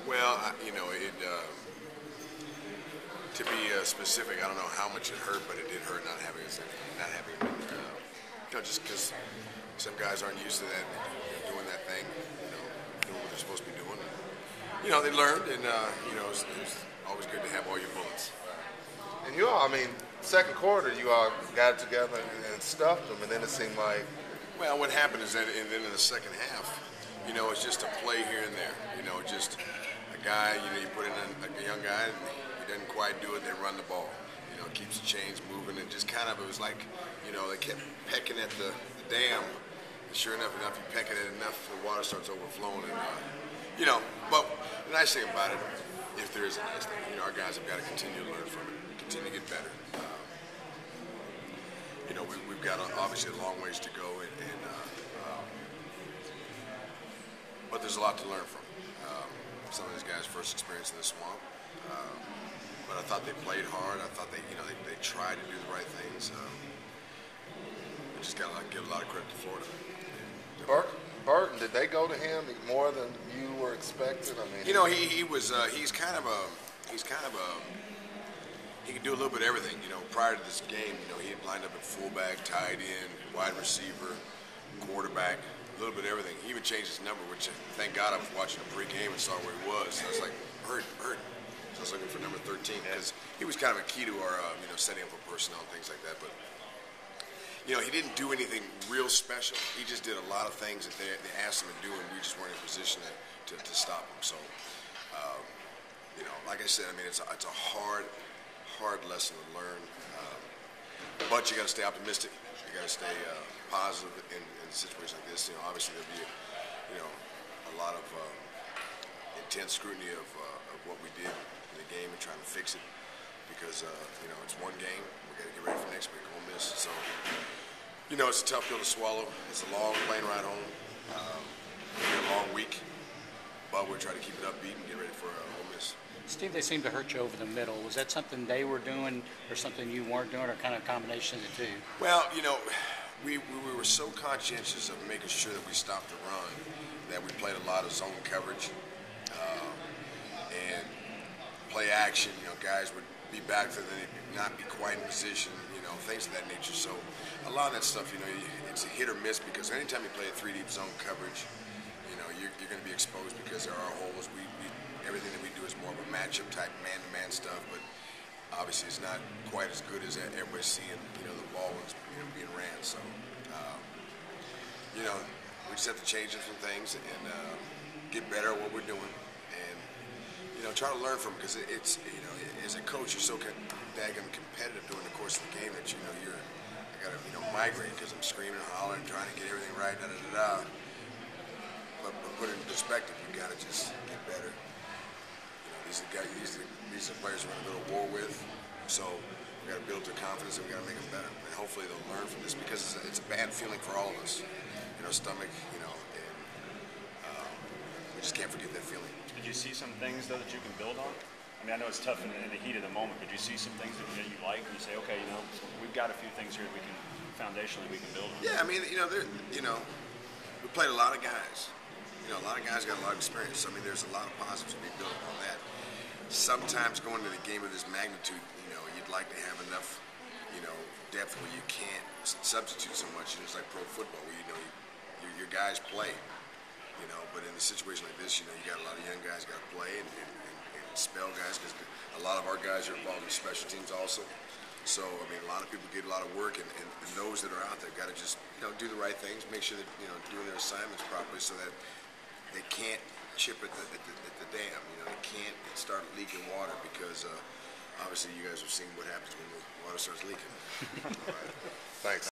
Well, to be specific, I don't know how much it hurt, but it did hurt not having him in there. Just because some guys aren't used to that, doing that thing, doing what they're supposed to be doing. They learned, and it's always good to have all your bullets. And you all, I mean, second quarter, you all got it together and stuffed them, and then it seemed like. Well, what happened is that, and then in the second half, it's just a play here and there. Just a guy, you put in a young guy, and he doesn't quite do it. They run the ball. Keeps the chains moving, and just kind of, it was like, they kept pecking at the dam. And sure enough, you peck at it enough, the water starts overflowing, and But the nice thing about it, if there is a nice thing, our guys have got to continue to learn from it, continue to get better. We've got obviously a long ways to go, but there's a lot to learn from. Some of these guys' first experience in the swamp, but I thought they played hard. I thought they tried to do the right things. We just got to give a lot of credit to Florida. Burton, did they go to him more than you were expecting? I mean, he's kind of a he can do a little bit of everything. Prior to this game, he had lined up at fullback, tight end, wide receiver, quarterback, a little bit of everything. He even changed his number, which thank God I was watching a pregame and saw where he was. I was like, Burton. So I was looking for number 13 because he was kind of a key to our setting up for personnel and things like that. But he didn't do anything real special. He just did a lot of things that they asked him to do, and we just weren't in a position to stop him. So, like I said, I mean, it's a hard lesson to learn. But you got to stay optimistic. You got to stay positive in situations like this. Obviously there'll be a lot of intense scrutiny of what we did in the game and trying to fix it because it's one game. We got to get ready for next week, Ole Miss. So it's a tough pill to swallow. It's a long plane ride home. It'll be a long week, but we'll try to keep it upbeat and get ready for Ole Miss. Steve, they seem to hurt you over the middle. Was that something they were doing or something you weren't doing, or kind of a combination of the two? Well, we were so conscientious of making sure that we stopped the run that we played a lot of zone coverage and play action. Guys would be back there, then they'd not be quite in position, things of that nature. So a lot of that stuff, it's a hit or miss because anytime you play a 3-deep zone coverage, you're going to be exposed because there are holes. Everything that we do is more of a matchup type man-to-man stuff, but obviously it's not quite as good as everybody's seeing, the ball was being ran. So, we just have to change some things and get better at what we're doing and, try to learn from it because it's, as a coach, you're so daggum competitive during the course of the game that, I got to, migrate because I'm screaming and hollering, trying to get everything right, da-da-da-da. But put it in perspective, you got to just get better. These are players we're going to go to war with, so we got to build their confidence and we got to make them better. And hopefully they'll learn from this because it's a bad feeling for all of us in our stomach, and we just can't forget that feeling. Did you see some things though that you can build on? I mean, I know it's tough in the heat of the moment, but did you see some things that you like and you say, okay, we've got a few things here that we can foundationally build on? Yeah, I mean, we played a lot of guys. A lot of guys got a lot of experience. I mean, there's a lot of positives to be built on that. Sometimes going to the game of this magnitude, you'd like to have enough, depth where you can't substitute so much. It's like pro football where, your guys play, but in a situation like this, you got a lot of young guys got to play and spell guys because a lot of our guys are involved in special teams also. So, I mean, a lot of people get a lot of work, and those that are out there got to just, do the right things, make sure that, doing their assignments properly so that they can't chip at the dam. They can't start leaking water because obviously you guys have seen what happens when the water starts leaking. All right. Thanks.